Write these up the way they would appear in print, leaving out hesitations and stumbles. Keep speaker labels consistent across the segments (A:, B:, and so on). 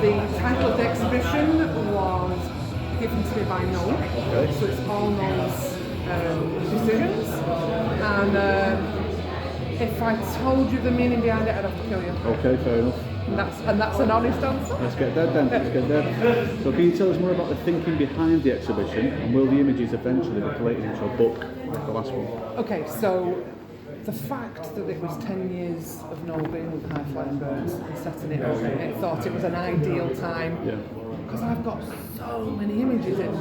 A: The title of the exhibition was given to me by Noel,
B: Okay.
A: so it's all Noel's decisions. And if I told you the meaning behind it, I'd have to kill you.
B: Okay, fair enough.
A: And that's an honest answer.
B: Let's get dead then. Let's get dead. So can you tell us more about the thinking behind the exhibition, and will the images eventually be collated into a book like the last one?
A: Okay, so the fact that it was 10 years of Noel being with High Flying Birds and setting it up, it thought it was an ideal time.
B: Yeah.
A: Because I've got so many images in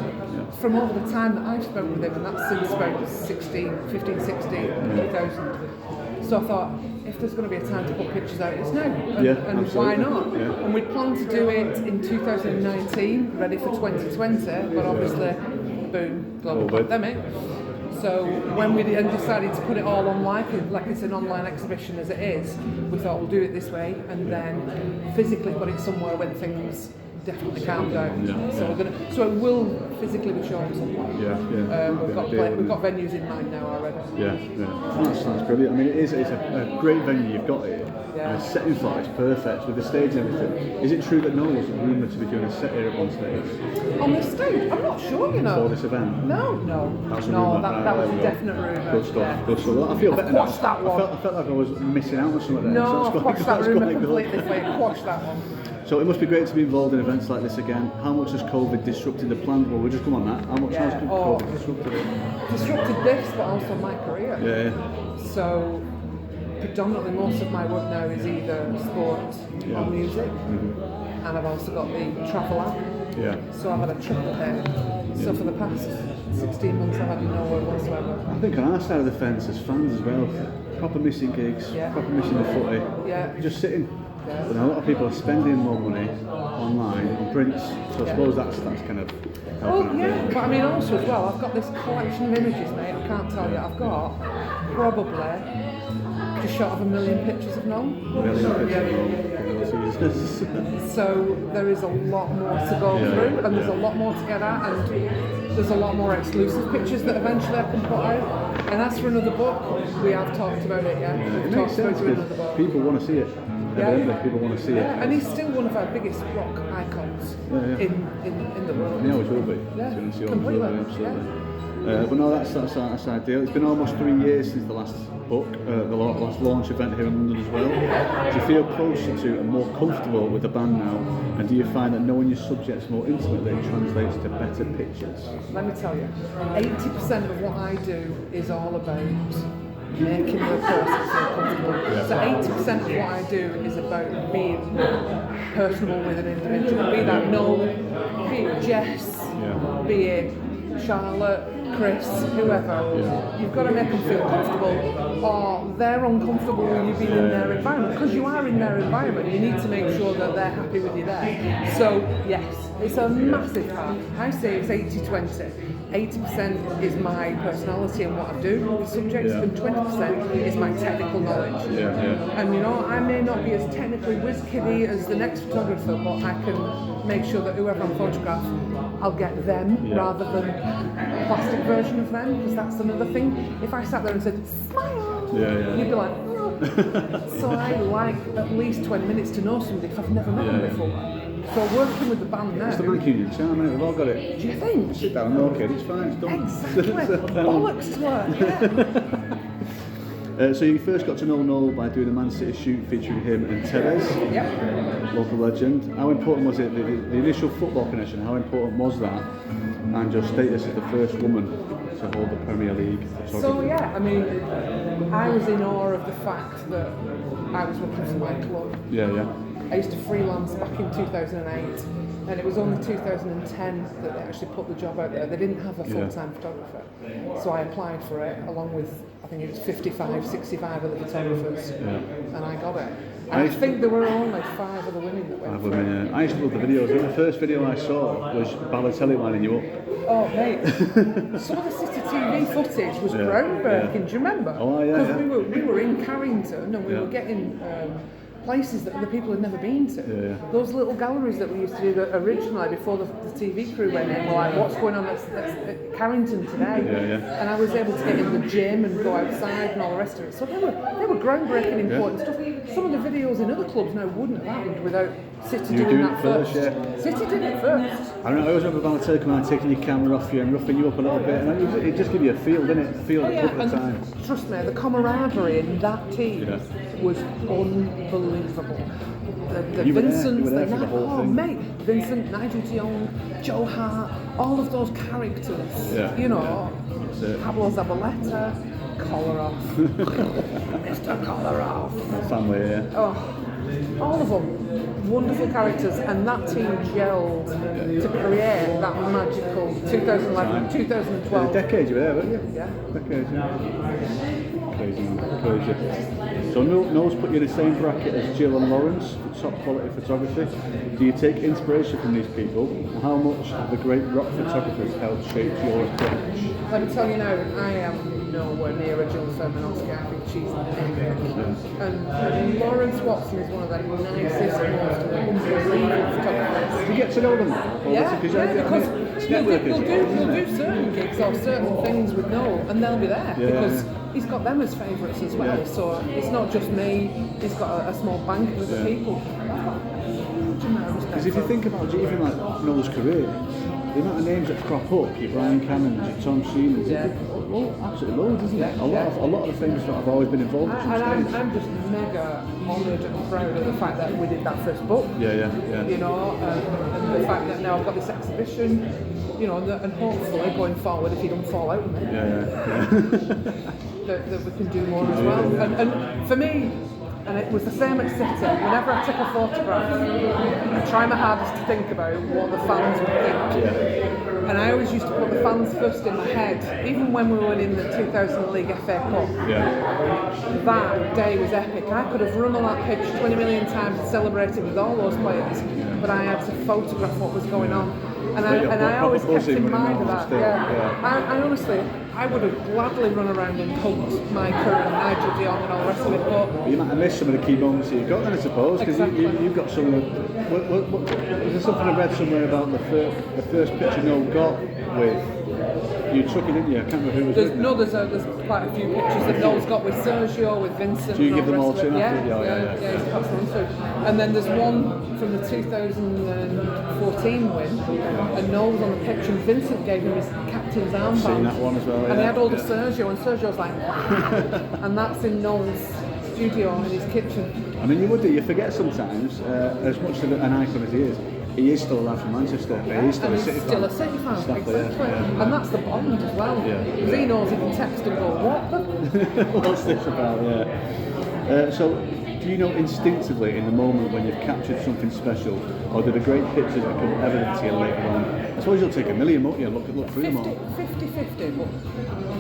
A: from over the time that I've spoken with him, and that's since about 15, 16, 2000. So I thought, if there's going to be a time to put pictures out, it's now. And why not?
B: Yeah.
A: And we planned to do it in 2019, ready for 2020, but obviously, boom, global pandemic. So when we then decided to put it all online, like it's an online exhibition as it is, we thought we'll do it this way, and then physically put it somewhere when things definitely calm down.
B: Yeah.
A: So it will physically be shown somewhere. We've got venues in mind now already.
B: That's brilliant. I mean, it's a great venue you've got here.
A: Yeah.
B: And the setting for it's perfect with the stage and everything. Is it true that Noel's rumoured to be doing a set here at one stage?
A: On the stage? I'm not sure, you know.
B: For this event?
A: No.
B: That's a
A: no,
B: rumour.
A: that was a definite rumour.
B: Good stuff. Good stuff. I feel better now.
A: That one.
B: I felt like I was missing out on something there.
A: No,
B: so
A: I've watched that rumour completely. Quashed that one.
B: So it must be great to be involved in events like this again. How much has COVID disrupted the plan? Well, we'll just come on that. How much has COVID disrupted it?
A: Disrupted this, but also my career.
B: Yeah.
A: So predominantly most of my work now is either sport or music. And I've also got the travel app.
B: Yeah.
A: So I've had a triple hit. So for the past 16 months I've had no work whatsoever.
B: I think on our side of the fence as fans as well, proper missing gigs, proper missing the footy.
A: Yeah.
B: Just sitting. But a lot of people are spending more money online on prints, so I suppose that's kind of helping out.
A: But I mean also as well, I've got this collection of images, mate, I can't tell you, I've got probably just short of 1 million pictures of Noel. So there is a lot more to go through, and there's a lot more to get at, and there's a lot more exclusive pictures that eventually I can put out. And as for another book, we have talked about it,
B: It makes sense because people want to see it. People want to see it.
A: And he's still one of our biggest rock icons in the world.
B: And he always will be.
A: Completely.
B: Absolutely. But no, that's ideal. It's been almost 3 years since the last book, the last launch event here in London as well. Do you feel closer to and more comfortable with the band now? And do you find that knowing your subjects more intimately translates to better pictures?
A: Let me tell you, 80% of what I do is all about making the person feel comfortable. So 80% of what I do is about being personable with an individual, be that Noel, be it Jess, be it Charlotte, Chris, whoever. You've got to make them feel comfortable, or they're uncomfortable with you being in their environment, because you are in their environment. You need to make sure that they're happy with you there. So yes, it's a massive part. I say it's 80-20. 80% is my personality and what I do with subjects, and 20% is my technical knowledge. And you know, I may not be as technically whiz-kiddy as the next photographer, but I can make sure that whoever I'm photographing, I'll get them rather than a plastic version of them, because that's another thing. If I sat there and said, smile, you'd be like, oh. So I like at least 20 minutes to know somebody if I've never met them before. So working with the band now.
B: It's the Mancunian charm, isn't it? We've all got it.
A: Do you think?
B: Sit down, no kid, it's fine, it's done.
A: Exactly. Bollocks to it.
B: So you first got to know Noel by doing the Man City shoot featuring him and Therese, local legend. How important was it, the initial football connection, how important was that? And your status as the first woman to hold the Premier League photography?
A: So I mean, I was in awe of the fact that I was working for my club. I used to freelance back in 2008, and it was only 2010 that they actually put the job out there. They didn't have a full-time photographer. So I applied for it, along with, I think it was 55, 65 other photographers, and I got it. And I think there were only 5 other women that went for it.
B: I used to love the videos. The first video I saw was Balotelli lining you up.
A: Oh, mate. Some of the City TV footage was groundbreaking, do you remember?
B: Oh, yeah.
A: Because we were in Carrington, and we were getting places that the people had never been to.
B: Yeah.
A: Those little galleries that we used to do that originally before the TV crew went in were like, what's going on at Carrington today?
B: Yeah.
A: And I was able to get in the gym and go outside and all the rest of it. So they were groundbreaking, important stuff. Some of the videos in other clubs now wouldn't have happened without City doing that first. City did it first.
B: I don't know, I always remember Valentine taking your camera off you and roughing you up a little bit, and it just give you a feel, didn't it? A feel of the club at the time.
A: Trust me, the camaraderie in that team was unbelievable. The Vincents, mate, Vincent, Nigel de Jong, Joe Hart, all of those characters, you know, Pablo Zabaleta, Kolarov, Mr. Kolarov.
B: Family,
A: Oh, all of them, wonderful characters, and that team gelled to create that magical 2011, 2012.
B: A decade you were there, weren't you?
A: Yeah.
B: Decade, Crazy. So Noel's put you in the same bracket as Jill and Lawrence for top quality photography. Do you take inspiration from these people? And how much have the great rock photographers helped shape your approach?
A: Let me tell you now, I am nowhere near a Jill Fermanowski. I think she's epic. And Lawrence Watson is one of the nicest, most unbelievable photographers.
B: Do you get to know them?
A: Because you'll do certain gigs or certain things with Noel, and they'll be there because he's got them as favourites as well. So it's not just me. He's got a small bank of other people.
B: Because if you think about even like Noel's career, the amount of names that crop up, your Brian Cannons, your Tom Seaman, absolutely loads, isn't it? A lot of the things that I've always been involved with.
A: And I'm just mega honoured and proud of the fact that we did that first book.
B: Yeah.
A: You know, and the fact that now I've got this exhibition, you know, and hopefully going forward, if he don't fall out with me, that we can do more as well. And for me, and it was the same at City, whenever I take a photograph, I try my hardest to think about what the fans would think. And I always used to put the fans first in my head, even when we were in the 2000 League FA Cup. That day was epic. I could have run on that pitch 20 million times and celebrated with all those players, but I had to photograph what was going on. And I always kept in mind of that. I honestly, I would have gladly run around and hugged my current Nigel de Jong and all the rest of it. But
B: you might have missed some of the key moments that you got then, I suppose, because you've got some. Was there something I read somewhere about the first picture Noel got with? You took it, didn't you? I can't remember who was with.
A: No, there's quite a few pictures that Noel's got with Sergio, with Vincent.
B: Do you give them all to him?
A: Yeah, he's passed them through. And then there's one from the 2014 win, and Noel's on the picture, and Vincent gave him his captain's armband.
B: Seen that one as well,
A: and he had all the Sergio, and Sergio's like, and that's in Noel's studio in his kitchen.
B: I mean, you forget sometimes, as much of an icon as he is still alive from Manchester. He's still a City fan.
A: Exactly. And that's the bond as well. Because he knows he can text and go, what?
B: What's this about? So, do you know instinctively in the moment when you've captured something special, or do the great pictures become evident to you later on? I suppose you'll take a million, won't you? Look through them all.
A: 50-50, but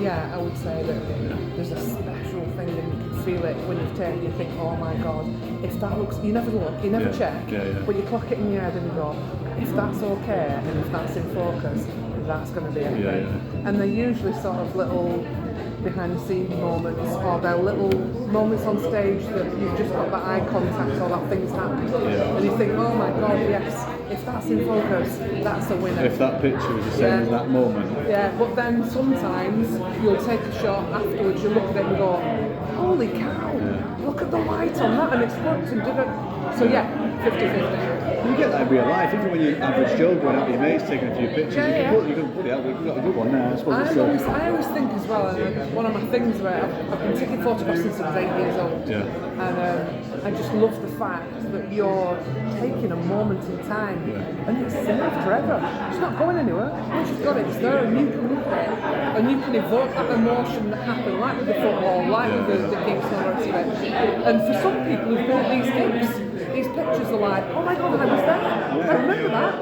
A: yeah, I would say that there's a special thing and you can feel it when you've taken. You think, oh my God, if that looks, you never look, you never check, but you clock it in your head and you go, if that's okay and if that's in focus, that's going to be it. And they're usually sort of little behind the scenes moments, or they're little moments on stage that you've just got that eye contact or that thing's happened, and you think, oh my God, yes, if that's in focus, that's a winner.
B: If that picture is the same as that moment.
A: Yeah, but then sometimes you'll take a shot afterwards, you look at it and go, holy cow, look at the light on that, and it's worked and did it. So 50-50.
B: You get that in real life, even when you're average Joe going out with your mates taking a few pictures, you can put it out, we've got a good one there. I
A: always think as well, and one of my things where I've been taking photographs since I was 8 years old, and I just love the fact that you're taking a moment in time, and it's there forever. It's not going anywhere. Once you've got it, it's there, and you can look at it, and you can evoke that emotion that happened, like with the football, like with the gigs and all the rest of it. And for some people who've bought these gigs, these pictures are like, oh my God, I was there. I remember that.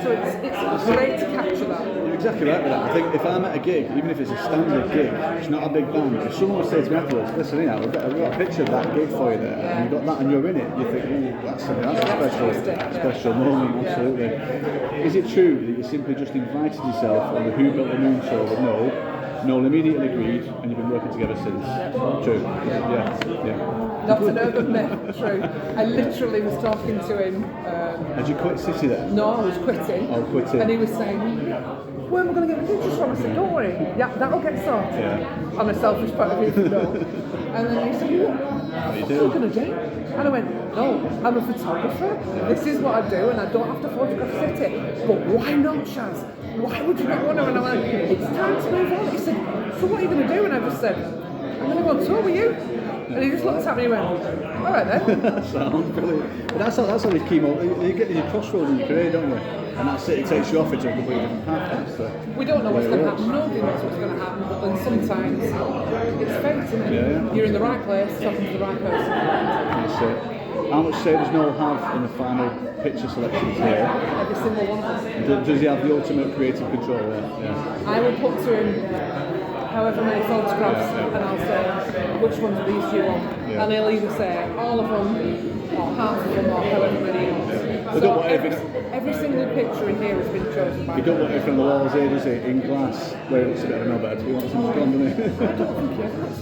A: So it's great to capture that.
B: You're exactly right with that. I think if I'm at a gig, even if it's a standard gig, it's not a big band, if someone would say to me afterwards, listen, we've got a picture of that gig for you there, and you've got that and you're in it, you think, that's a special moment, absolutely. Is it true that you simply just invited yourself on the Who Built the Moon show with Noel, Noel immediately agreed, and you've been working together since. True. Yeah.
A: Not an urban myth, true. I literally was talking to him.
B: Had you quit City then?
A: No, I was quitting.
B: Oh, quitting.
A: And he was saying, where am I going to get the pictures from? I said, don't worry, yeah, that'll get sorted.
B: Yeah.
A: On a selfish point of view from Noel. And then he said, what are you going to do? And I went, no, I'm a photographer. This is what I do, and I don't have to photograph City. But why not, Shaz? Why would you not want to? And I'm like, it's time to move on. He said, so what are you going to do? And I just said, I'm going to go on tour with you. And he just looked at me and went, all right then.
B: That sounds brilliant. But that's always key moment. You get these crossroads in your career, don't you? And that's it takes you off into a completely different path.
A: We don't know what's going to happen. Nobody knows what's going to happen. But then sometimes it's fate, isn't it?
B: Yeah.
A: You're in the right place, talking to the right person.
B: That's it. How much say does Noel have in the final picture selections here?
A: Every single one of them.
B: Does he have the ultimate creative control there? Yeah.
A: I will put to him however many photographs, and I'll say, which ones of these do you want?
B: Yeah.
A: And he'll either say all of them, or half of them, or however many he wants. So every single picture in here has been chosen by him.
B: You don't want it from the walls here, does he? In glass, where it looks a bit of a no-bed. He wants them to come, doesn't he?
A: I don't think he ever looks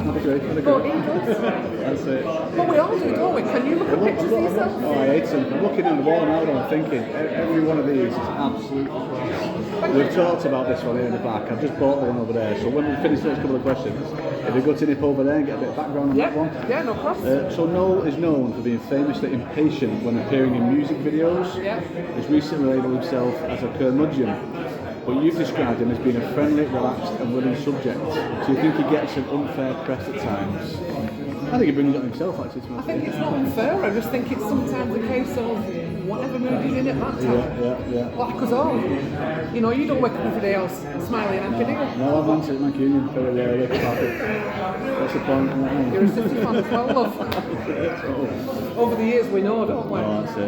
B: I'd agree.
A: But he does.
B: That's it.
A: But we all do, don't we? Can you look at pictures of yourself?
B: Oh, I hate them. I'm looking down the wall now and I'm thinking, every one of these is absolutely class. We've talked about this one here in the back. I've just bought the one over there. So when we finish the next couple of questions, if we go to nip over there and get a bit of background on that one.
A: Yeah, no problem.
B: So Noel is known for being famously impatient when appearing in music videos.
A: Yeah.
B: He's recently labelled himself as a curmudgeon. But you've described him as being a friendly, relaxed and willing subject. So you think he gets an unfair press at times? I think he brings it on himself actually.
A: I think it's not unfair, I just think it's sometimes a case of whatever mood he's in at that time.
B: Yeah.
A: Like us all. You know, you don't wake up every day else smiling and happy, do you?
B: No, I've answered my union very rarely. What's the point?
A: You're a City fan as well, love. Over the years we know, don't we?
B: Oh, that's it,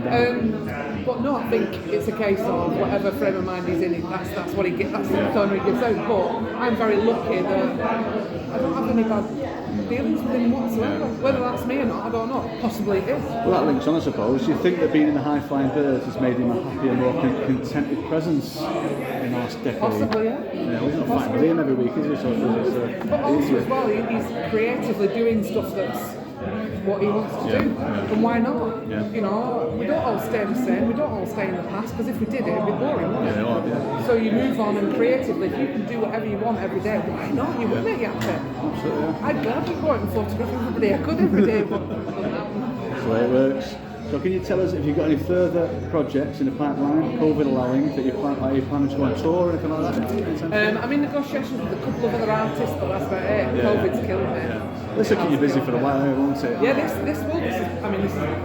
B: yeah.
A: But no, I think it's a case of whatever frame of mind he's in, that's what he gets, that's the tone he gives out. But I'm very lucky that I don't have any bad dealings with him whatsoever. Whether that's me or not, I don't know. Possibly it is.
B: Well, that links on, I suppose. Do you think that being in the high-flying birds has made him a happier, more contented presence in the last decade?
A: Possibly, yeah.
B: Yeah, he's not fighting with him every week, is he? So
A: but also as well, he's creatively doing stuff that's what he wants to do, and why not?
B: Yeah.
A: You know, we don't all stay the same, we don't all stay in the past, because if we did it'd be boring, wouldn't it?
B: Yeah.
A: So you move on, and creatively, if you can do whatever you want every day, why not? You wouldn't make you happy.
B: Absolutely, yeah.
A: I'd gladly go out and photograph everybody I could every day, but
B: That's the way it works. So can you tell us if you've got any further projects in the pipeline, COVID allowing, that are you planning to go on tour or anything like that?
A: I'm in negotiations with a couple of other artists, but that's about it. COVID's killed me.
B: Yeah. This will keep you busy for a while, won't it?
A: Yeah, this is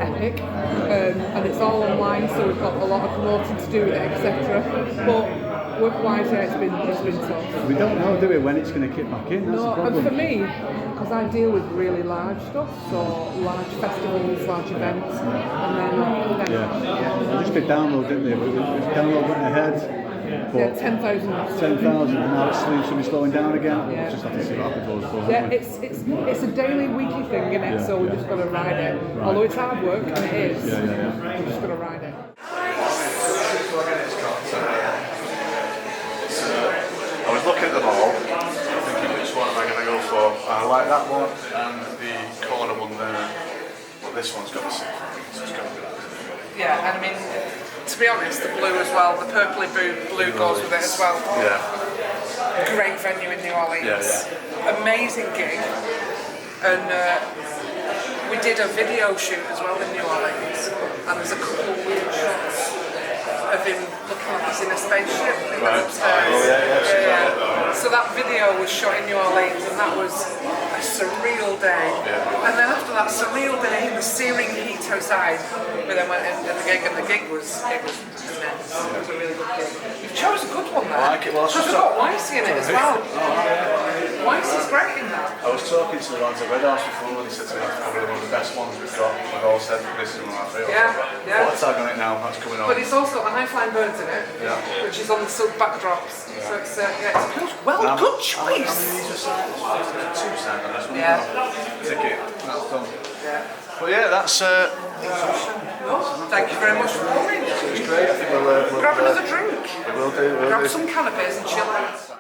A: epic, and it's all online, so we've got a lot of promoting to do with it, etc. But work-wise, it's been tough.
B: We don't know, do we, when it's going to kick back in? That's the problem.
A: And for me, because I deal with really large stuff, so large festivals, large events, and then
B: They just did download, didn't they? Download went ahead.
A: 10,000.
B: 10,000, and now it's should be slowing down again. We'll just have to see what happens.
A: Yeah, it's a daily, weekly thing, isn't it? So we've just got to ride it. Right. Although it's hard work, and it is.
B: Yeah.
A: We've just got to ride it.
C: I was looking at them all, thinking which one am I going to go for. I like that one and the corner one there, but this one's got the same thing, so it's got to be that.
A: Yeah, and I mean, to be honest, the blue as well, the purpley blue goes with it as well.
C: Yeah.
A: Great venue in New Orleans.
C: Yeah.
A: Amazing gig. And we did a video shoot as well in New Orleans, and there's a couple of weird shots of him looking like he's in a spaceship upstairs. So that video was shot in New Orleans, and that was a surreal day. And then after that surreal day in the searing heat outside, we then went into the gig, and the gig was immense. It was a really good gig. You've chose a good one there.
C: I like it. Well,
A: I've got Weissy in it as well. Weissy's great in that.
C: I was talking to the lads at Red House before, and he said to me that's probably one of the best ones we've got. We've all said this is one of my favourites.
A: Yeah.
C: What a tag on it now, that's coming on.
A: But it's also got the high-flying birds in it, which is on the silk backdrops. So it's good. Well, good choice.
C: How many of these are signed? 2 signed on this one.
A: Yeah.
C: Ticket, that's done. But yeah, that's.
A: Thank you very much for coming.
C: It's great. I think we'll
A: Grab another drink.
C: We will do.
A: Grab some canapes and chill out.